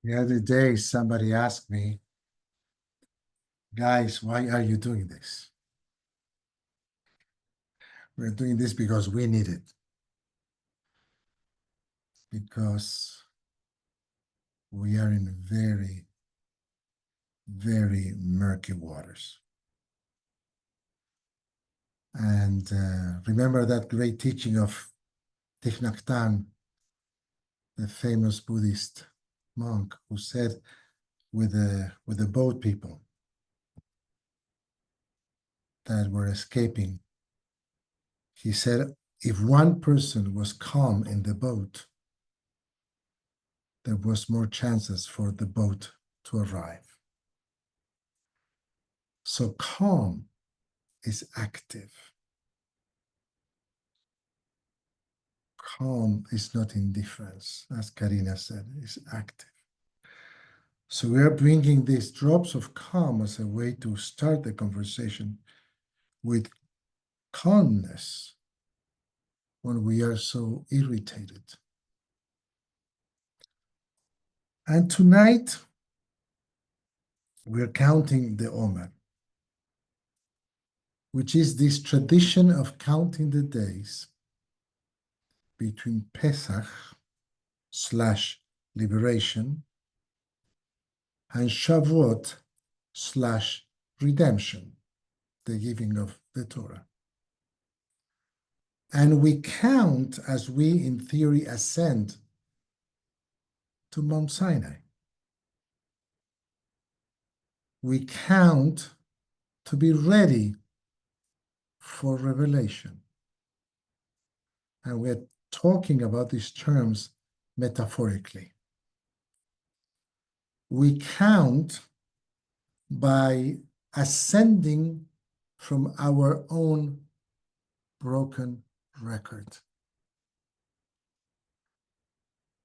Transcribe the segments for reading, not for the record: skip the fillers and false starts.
The other day, somebody asked me, guys, why are you doing this? We're doing this because we need it. Because we are in very, very murky waters. And remember that great teaching of Thich Nhat Hanh, the famous Buddhist monk, who said with the boat people that were escaping, he said, if one person was calm in the boat, there was more chances for the boat to arrive. So calm is active. Calm is not indifference, as Karina said, it's active. So we are bringing these drops of calm as a way to start the conversation with calmness when we are so irritated. And tonight, we're counting the Omer, which is this tradition of counting the days between Pesach / liberation and Shavuot / redemption, the giving of the Torah. And we count as we, in theory, ascend to Mount Sinai. We count to be ready for revelation. And we're talking about these terms metaphorically. We count by ascending from our own broken record.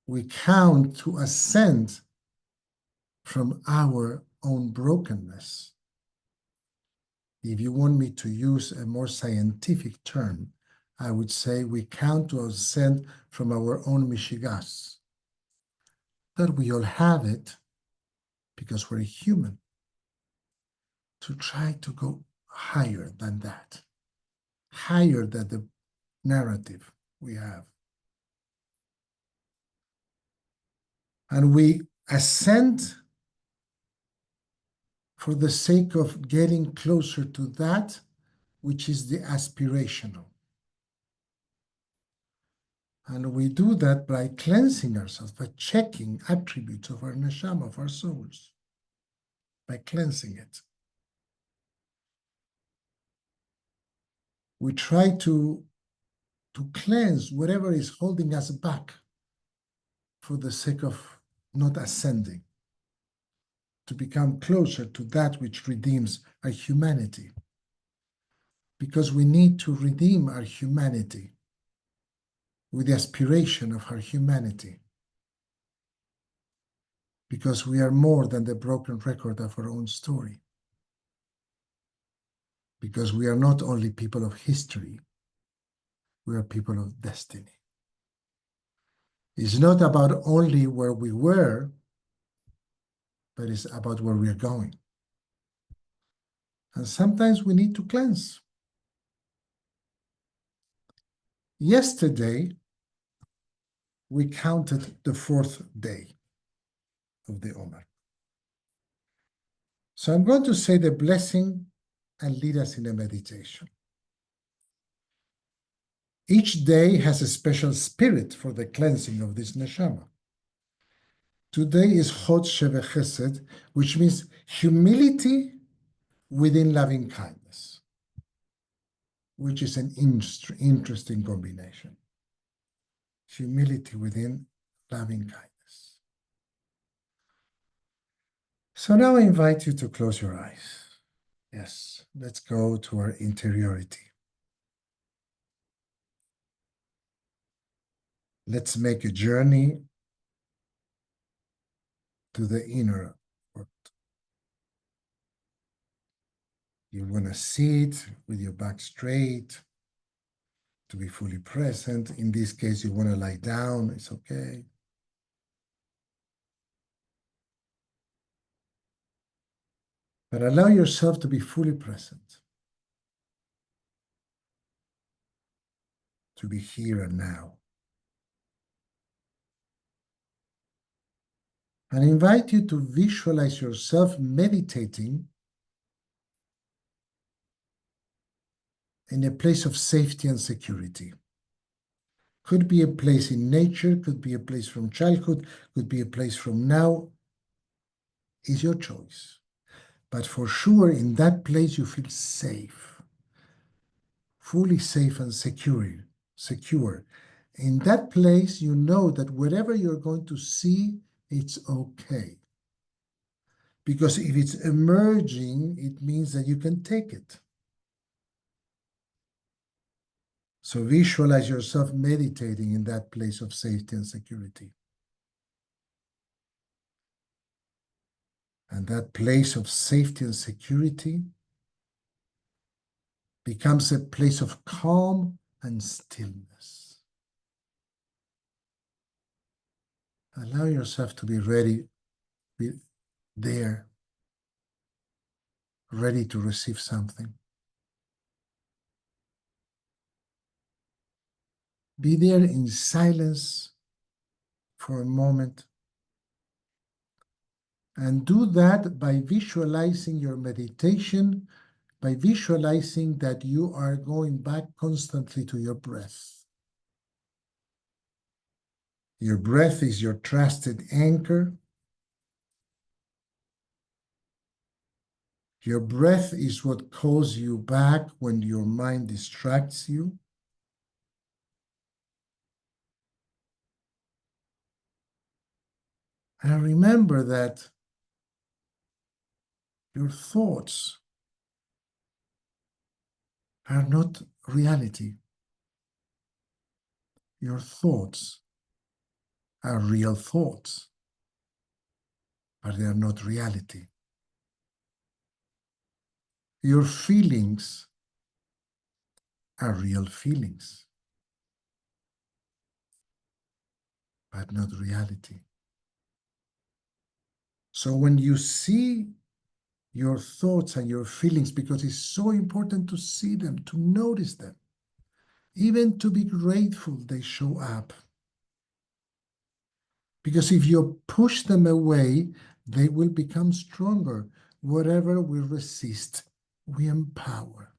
We count to ascend from our own brokenness. If you want me to use a more scientific term, I would say we count to ascend from our own mishigas. That we all have it because we're human. To try to go higher than that, higher than the narrative we have. And we ascend for the sake of getting closer to that which is the aspirational. And we do that by cleansing ourselves, by checking attributes of our neshama, of our souls, by cleansing it. We try to cleanse whatever is holding us back for the sake of not ascending, to become closer to that which redeems our humanity. Because we need to redeem our humanity with the aspiration of our humanity. Because we are more than the broken record of our own story. Because we are not only people of history, we are people of destiny. It's not about only where we were, but it's about where we are going. And sometimes we need to cleanse. Yesterday, we counted the 4th day of the Omer. So I'm going to say the blessing and lead us in a meditation. Each day has a special spirit for the cleansing of this neshama. Today is Chod Sheve Chesed, which means humility within loving kindness, which is an interesting combination. Humility within loving kindness. So now I invite you to close your eyes. Yes, let's go to our interiority. Let's make a journey to the inner world. You want to sit with your back straight, to be fully present. In this case, you want to lie down, it's okay. But allow yourself to be fully present, to be here and now. And I invite you to visualize yourself meditating in a place of safety and security. Could be a place in nature, could be a place from childhood, could be a place from now. Is your choice. But for sure, in that place, you feel safe, fully safe and secure. In that place, you know that whatever you're going to see, it's okay. Because if it's emerging, it means that you can take it. So visualize yourself meditating in that place of safety and security. And that place of safety and security becomes a place of calm and stillness. Allow yourself to be ready, be there, ready to receive something. Be there in silence for a moment. And do that by visualizing your meditation, by visualizing that you are going back constantly to your breath. Your breath is your trusted anchor. Your breath is what calls you back when your mind distracts you. And remember that your thoughts are not reality. Your thoughts are real thoughts, but they are not reality. Your feelings are real feelings, but not reality. So when you see your thoughts and your feelings, because it's so important to see them, to notice them, even to be grateful they show up. Because if you push them away, they will become stronger. Whatever we resist, we empower.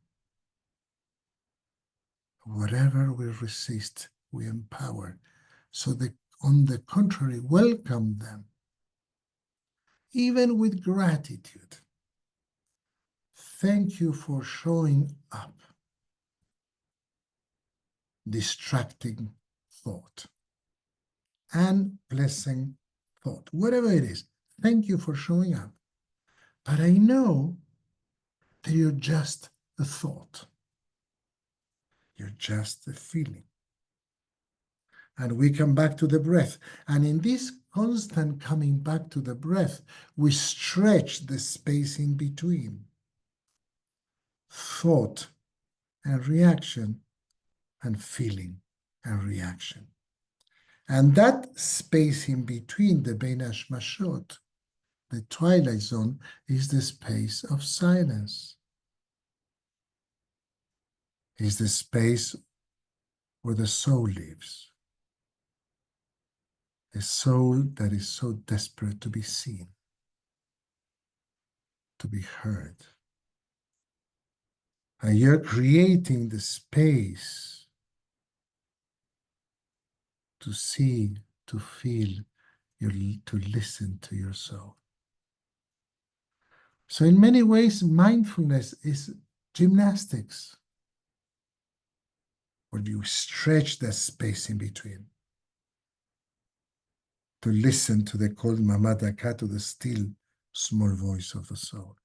Whatever we resist, we empower. So on the contrary, welcome them, even with gratitude. Thank you for showing up. Distracting thought and blessing thought, whatever it is. Thank you for showing up. But I know that you're just a thought. You're just a feeling. And we come back to the breath. And in this constant coming back to the breath, we stretch the space in between thought and reaction and feeling and reaction. And that space in between, the Bein Hashmashot, the twilight zone, is the space of silence. Is the space where the soul lives. A soul that is so desperate to be seen, to be heard. And you're creating the space to see, to feel, to listen to your soul. So in many ways, mindfulness is gymnastics, where you stretch that space in between to listen to the called Mamadaka, to the still small voice of the soul.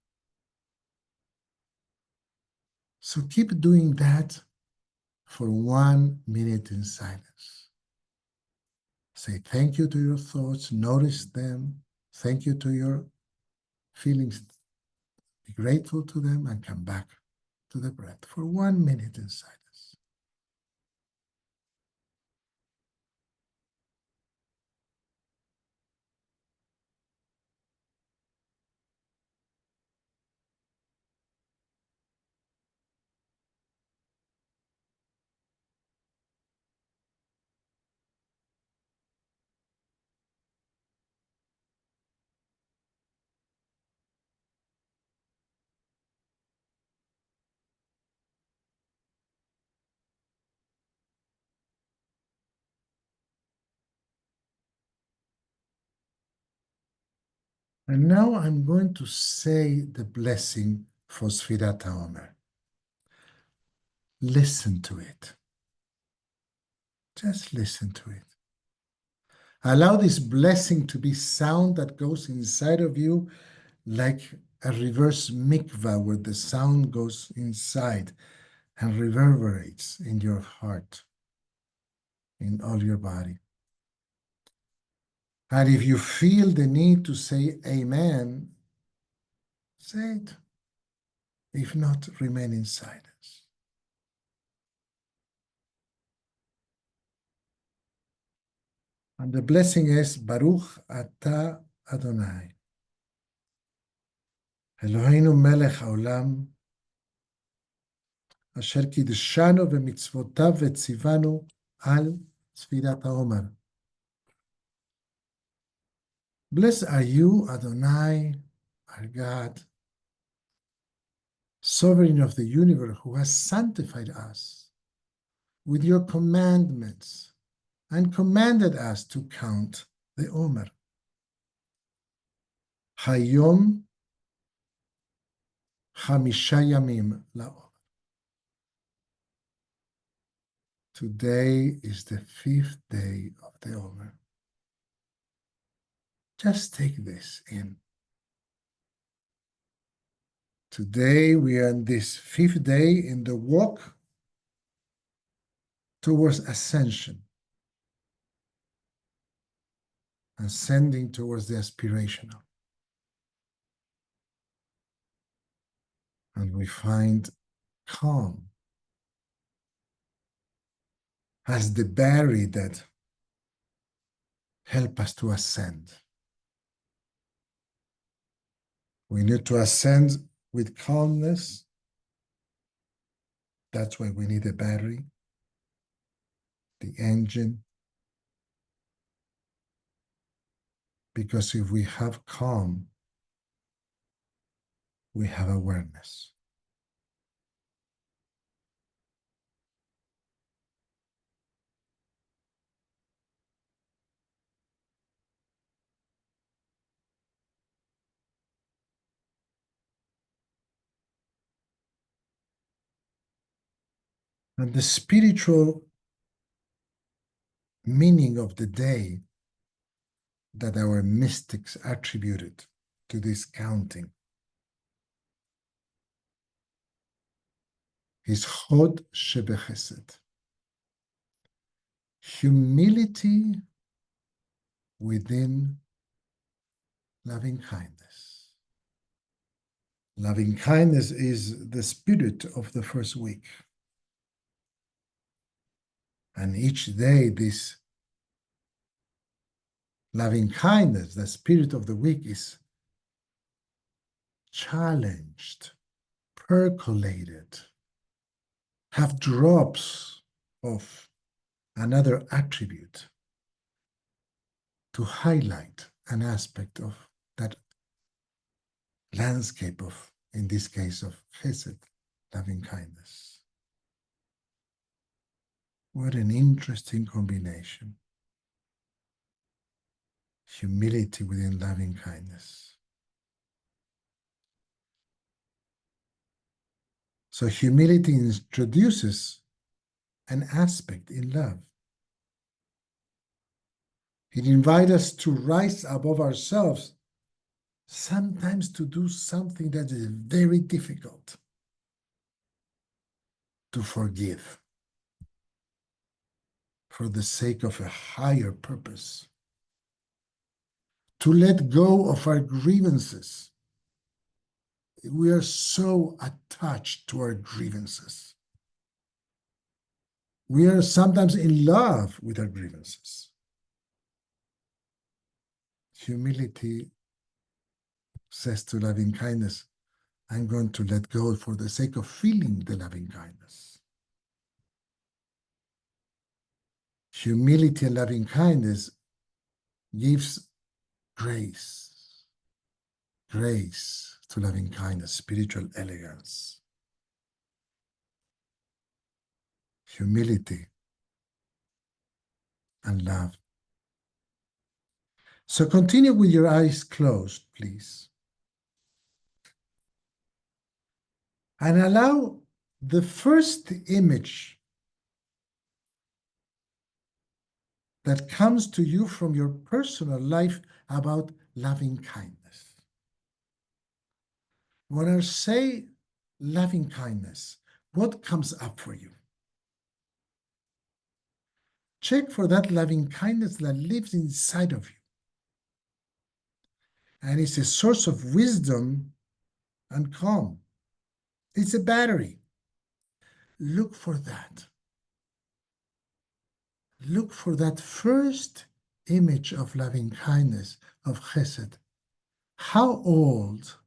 So keep doing that for 1 minute in silence. Say thank you to your thoughts, notice them, thank you to your feelings, be grateful to them, and come back to the breath for 1 minute in silence. And now I'm going to say the blessing for Sfirat HaOmer. Listen to it. Just listen to it. Allow this blessing to be sound that goes inside of you like a reverse mikvah where the sound goes inside and reverberates in your heart, in all your body. And if you feel the need to say amen, say it. If not, remain in silence. And the blessing is Baruch Ata Adonai. Eloheinu melech haolam, asher kiddushanu v'mitzvotav v'tzivanu al Sfirat HaOmer. Blessed are you, Adonai, our God, sovereign of the universe, who has sanctified us with your commandments and commanded us to count the Omer. Hayom Chamisha Yamim LaOmer. Today is the 5th day of the Omer. Just take this in. Today we are on this 5th day in the walk towards ascension, ascending towards the aspirational. And we find calm as the battery that help us to ascend. We need to ascend with calmness. That's why we need a battery, the engine. Because if we have calm, we have awareness. And the spiritual meaning of the day that our mystics attributed to this counting is Hod Shebechesed, humility within loving kindness. Loving kindness is the spirit of the first week. And each day, this loving kindness, the spirit of the week, is challenged, percolated, have drops of another attribute to highlight an aspect of that landscape of, in this case, of chesed, loving kindness. What an interesting combination. Humility within loving kindness. So humility introduces an aspect in love. It invites us to rise above ourselves, sometimes to do something that is very difficult, to forgive for the sake of a higher purpose, to let go of our grievances. We are so attached to our grievances. We are sometimes in love with our grievances. Humility says to loving kindness, I'm going to let go for the sake of feeling the loving kindness. Humility and loving kindness gives grace to loving kindness, spiritual elegance. Humility and love. So continue with your eyes closed, please. And allow the first image that comes to you from your personal life about loving kindness. When I say loving kindness, what comes up for you? Check for that loving kindness that lives inside of you. And it's a source of wisdom and calm. It's a battery. Look for that. Look for that first image of loving kindness, of chesed. How old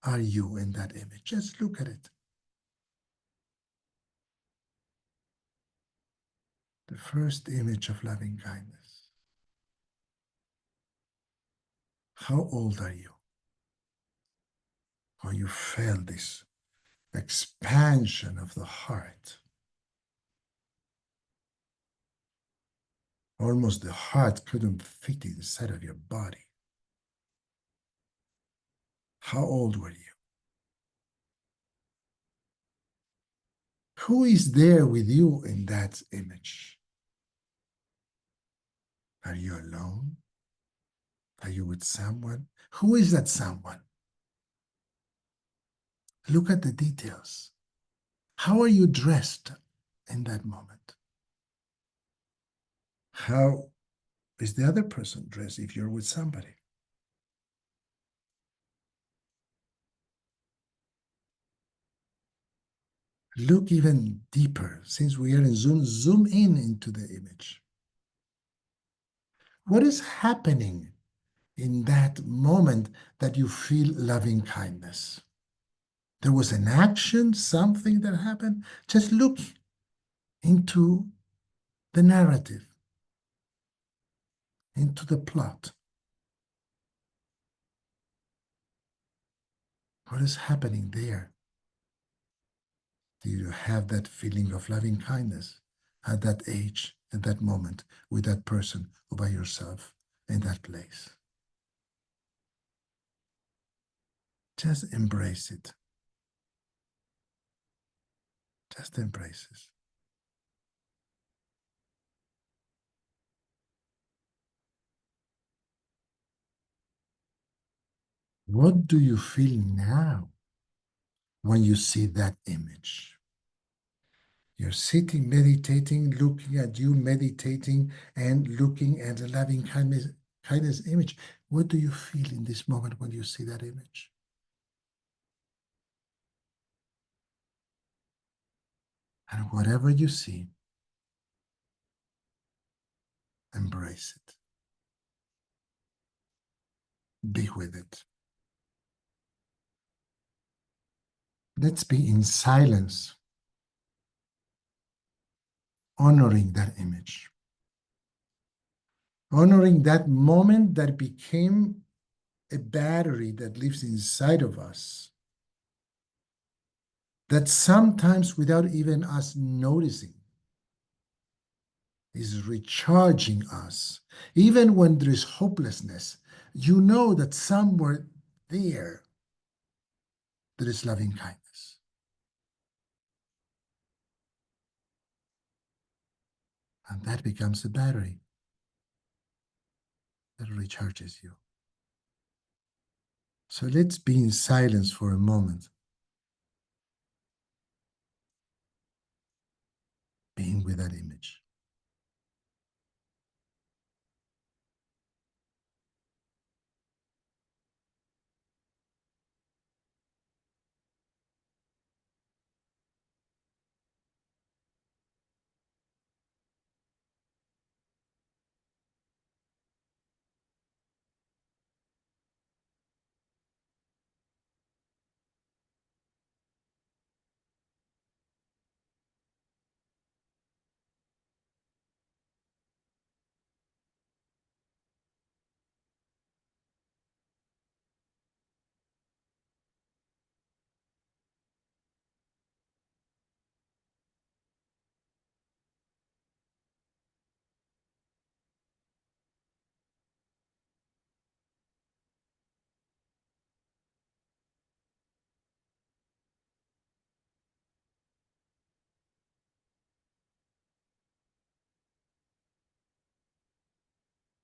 are you in that image? Just look at it. The first image of loving kindness. How old are you? Or you felt this expansion of the heart. Almost the heart couldn't fit inside of your body. How old were you? Who is there with you in that image? Are you alone? Are you with someone? Who is that someone? Look at the details. How are you dressed in that moment? How is the other person dressed if you're with somebody? Look even deeper. Since we are in Zoom, zoom in into the image. What is happening in that moment that you feel loving kindness? There was an action, something that happened. Just look into the narrative, into the plot. What is happening there? Do you have that feeling of loving kindness at that age, at that moment, with that person or by yourself in that place? Just embrace it. Just embrace it. What do you feel now when you see that image? You're sitting, meditating, looking at you, meditating, and looking at the loving kindness image. What do you feel in this moment when you see that image? And whatever you see, embrace it. Be with it. Let's be in silence, honoring that image, honoring that moment that became a battery that lives inside of us, that sometimes without even us noticing is recharging us. Even when there is hopelessness, you know that somewhere there is loving kindness. And that becomes a battery that recharges you. So let's be in silence for a moment, being with that image.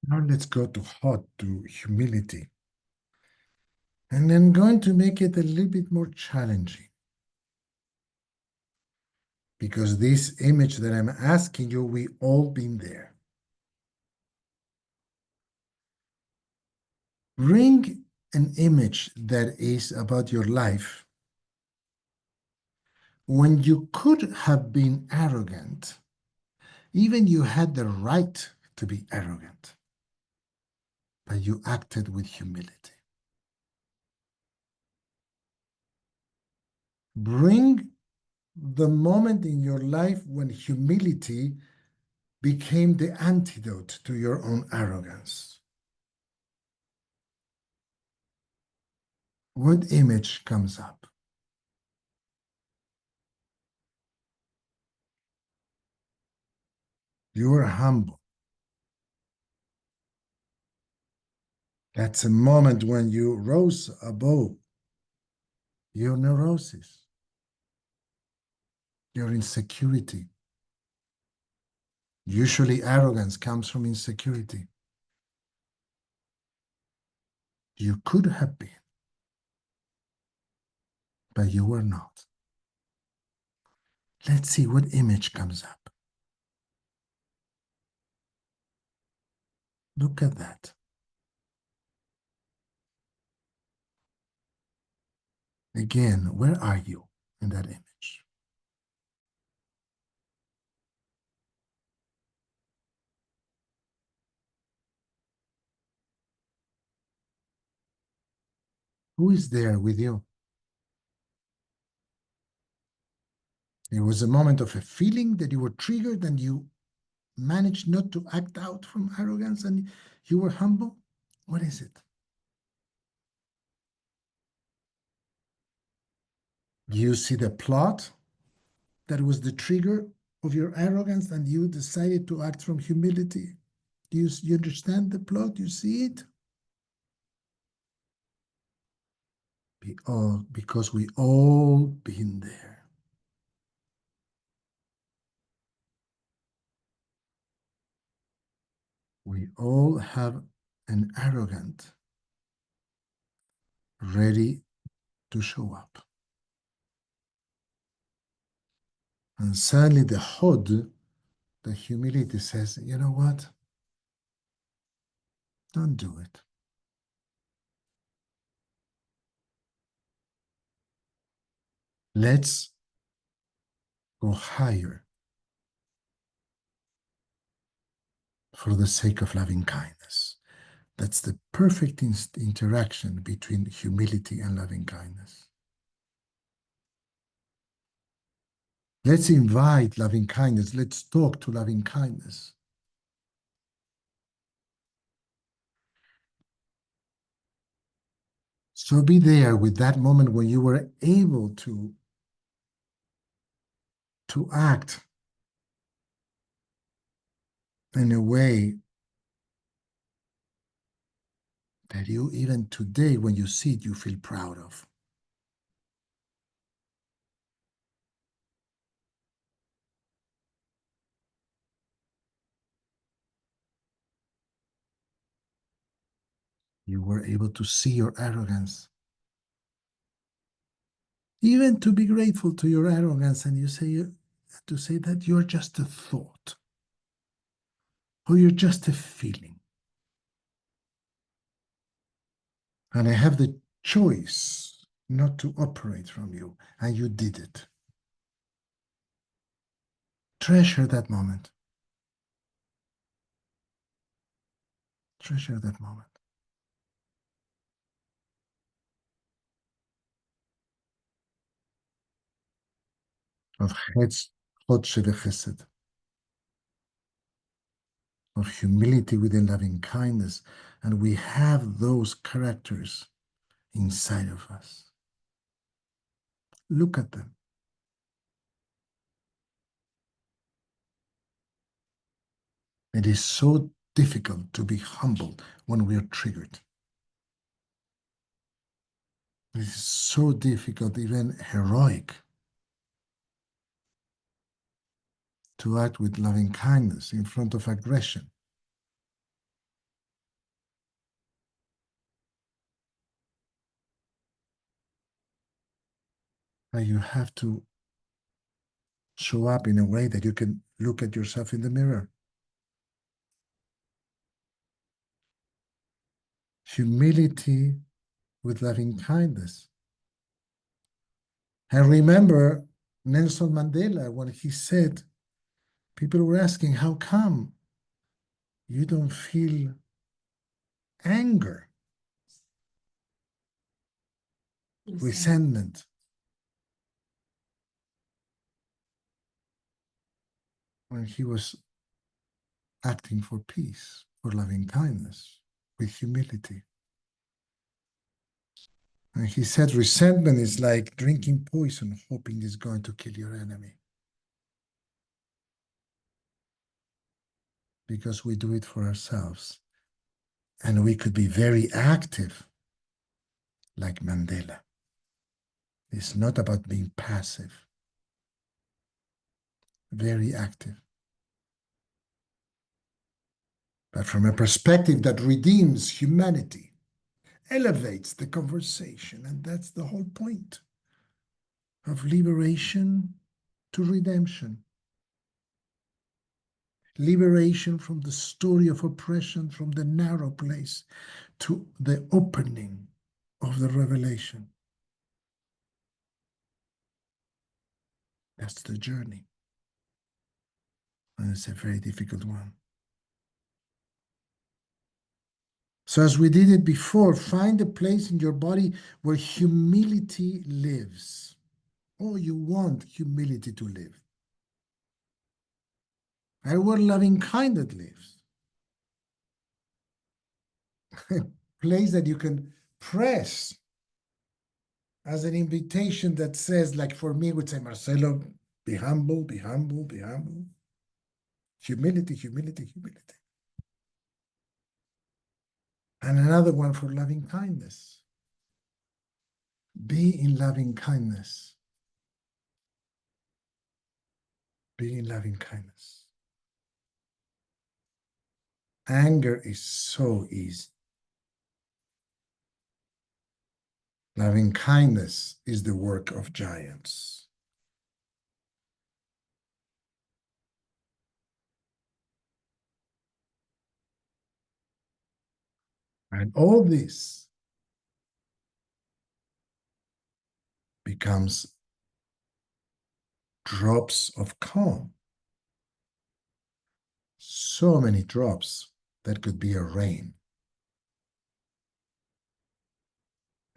Now let's go to hot, to humility. And I'm going to make it a little bit more challenging. Because this image that I'm asking you, we all been there. Bring an image that is about your life when you could have been arrogant, even you had the right to be arrogant, but you acted with humility. Bring the moment in your life when humility became the antidote to your own arrogance. What image comes up? You are humble. That's a moment when you rose above your neurosis, your insecurity. Usually, arrogance comes from insecurity. You could have been, but you were not. Let's see what image comes up. Look at that. Again, where are you in that image? Who is there with you? It was a moment of a feeling that you were triggered and you managed not to act out from arrogance and you were humble. What is it? You see the plot that was the trigger of your arrogance and you decided to act from humility. You understand the plot? You see it? Because we all been there. We all have an arrogant ready to show up. And suddenly the Hod, the humility says, you know what? Don't do it. Let's go higher for the sake of loving kindness. That's the perfect interaction between humility and loving kindness. Let's invite loving kindness. Let's talk to loving kindness. So be there with that moment when you were able to act in a way that you, even today, when you see it, you feel proud of. You were able to see your arrogance, even to be grateful to your arrogance, and you say to say that you're just a thought or you're just a feeling. And I have the choice not to operate from you, and you did it. Treasure that moment. Treasure that moment. Of Chesed Chesed, of humility within loving kindness. And we have those characters inside of us. Look at them. It is so difficult to be humble when we are triggered. It is so difficult, even heroic, to act with loving kindness in front of aggression. But you have to show up in a way that you can look at yourself in the mirror. Humility with loving kindness. And remember Nelson Mandela when he said, people were asking, how come you don't feel anger, resentment? When he was acting for peace, for loving kindness, with humility. And he said resentment is like drinking poison, hoping it's going to kill your enemy. Because we do it for ourselves. And we could be very active, like Mandela. It's not about being passive, very active. But from a perspective that redeems humanity, elevates the conversation. And that's the whole point of liberation to redemption. Liberation from the story of oppression, from the narrow place to the opening of the revelation. That's the journey. And it's a very difficult one. So as we did it before, find a place in your body where humility lives. Oh, you want humility to live. And where loving kindness lives. A place that you can press as an invitation that says, like for me, would say, Marcelo, be humble, be humble, be humble. Humility, humility, humility. And another one for loving kindness. Be in loving kindness. Be in loving kindness. Anger is so easy. Loving kindness is the work of giants. And all this becomes drops of calm. So many drops that could be a rain.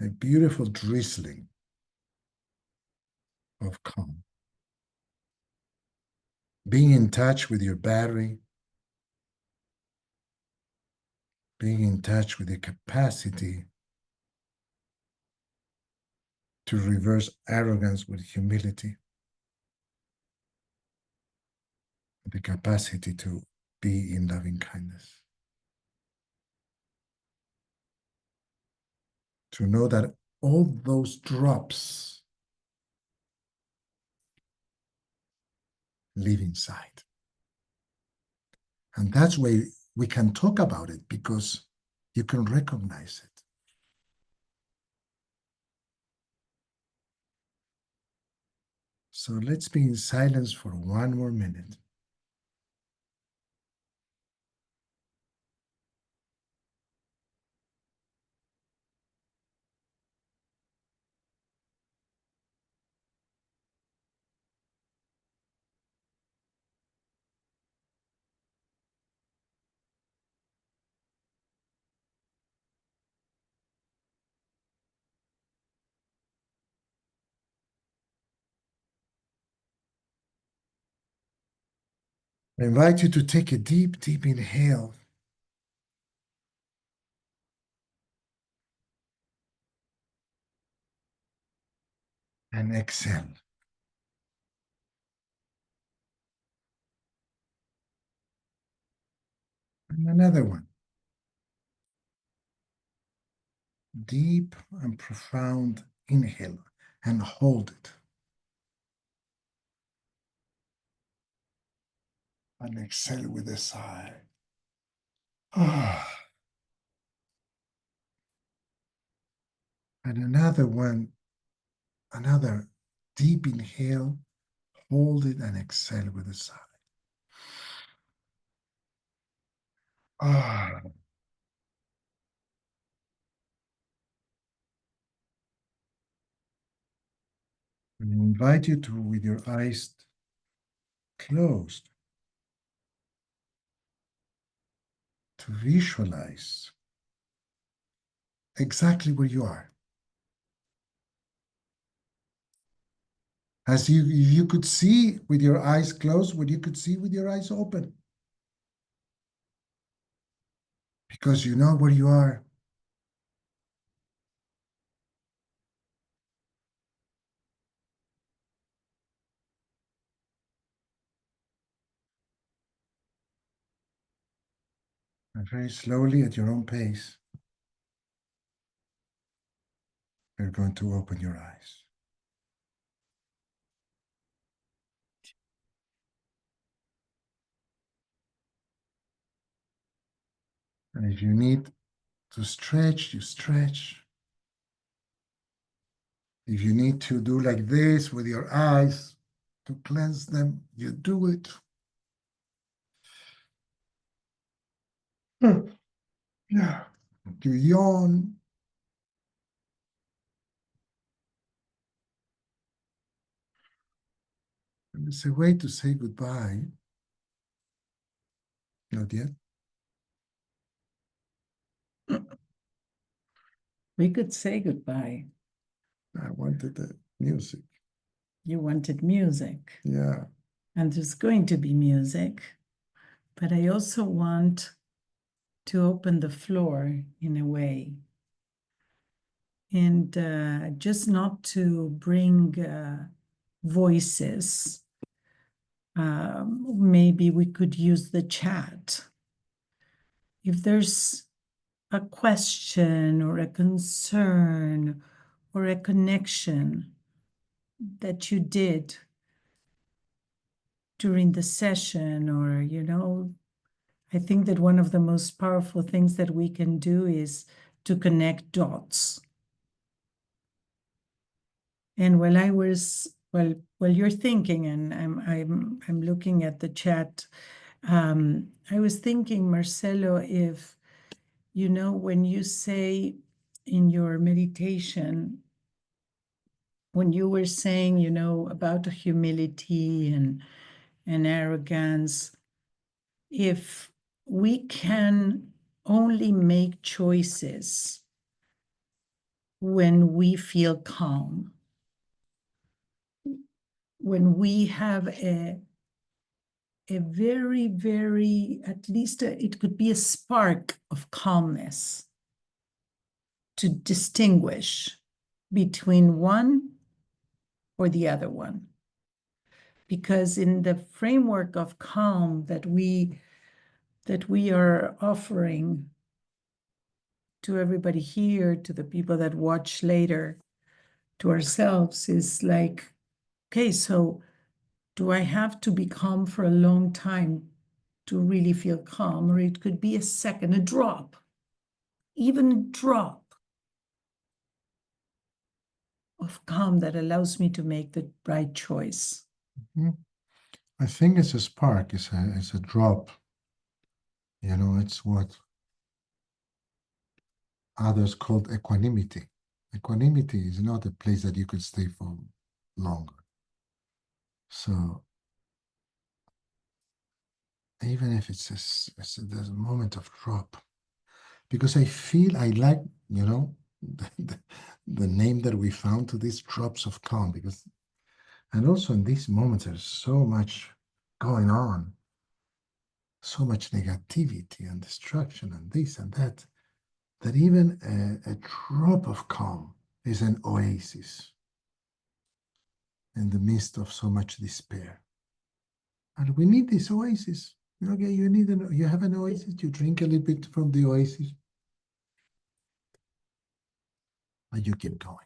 A beautiful drizzling of calm. Being in touch with your battery, being in touch with the capacity to reverse arrogance with humility, the capacity to be in loving kindness. To know that all those drops live inside. And that's why we can talk about it, because you can recognize it. So let's be in silence for one more minute. I invite you to take a deep, deep inhale. And exhale. And another one. Deep and profound inhale and hold it. And exhale with a sigh. Ah. And another one, another deep inhale, hold it, and exhale with a sigh. Ah. And I invite you to, with your eyes closed, to visualize exactly where you are. As you could see with your eyes closed, what you could see with your eyes open. Because you know where you are. And very slowly, at your own pace, you're going to open your eyes. And if you need to stretch, you stretch. If you need to do like this with your eyes to cleanse them, you do it. Yeah. You yawn. And it's a way to say goodbye. Not yet. We could say goodbye. I wanted the music. You wanted music. Yeah. And there's going to be music. But I also want to open the floor in a way. And just not to bring voices. Maybe we could use the chat. If there's a question or a concern or a connection that you did during the session, or, you know, I think that one of the most powerful things that we can do is to connect dots. And while I was, while you're thinking, and I'm looking at the chat, I was thinking, Marcelo, if, you know, when you say in your meditation, when you were saying, you know, about humility and arrogance, if we can only make choices when we feel calm, when we have a very, very, at least it could be a spark of calmness to distinguish between one or the other one. Because in the framework of calm that we are offering to everybody here, to the people that watch later, to ourselves, is like, okay, so do I have to be calm for a long time to really feel calm? Or it could be a second, a drop, even a drop of calm that allows me to make the right choice. Mm-hmm. I think it's a spark, it's a drop. You know, it's what others called equanimity. Equanimity is not a place that you could stay for longer. So even if it's there's a moment of drop, because I feel I like, you know, the name that we found to these drops of calm, because, and also in these moments there's so much going on, so much negativity and destruction and this and that, that even a drop of calm is an oasis in the midst of so much despair. And we need this oasis. Okay, you have an oasis, you drink a little bit from the oasis, and you keep going.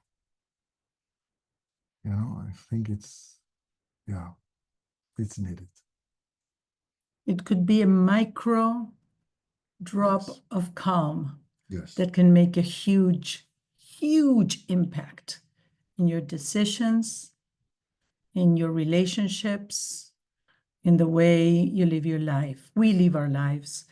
You know, I think it's needed. It could be a micro drop Yes. of calm Yes. that can make a huge, huge impact in your decisions, in your relationships, in the way you live your life. We live our lives.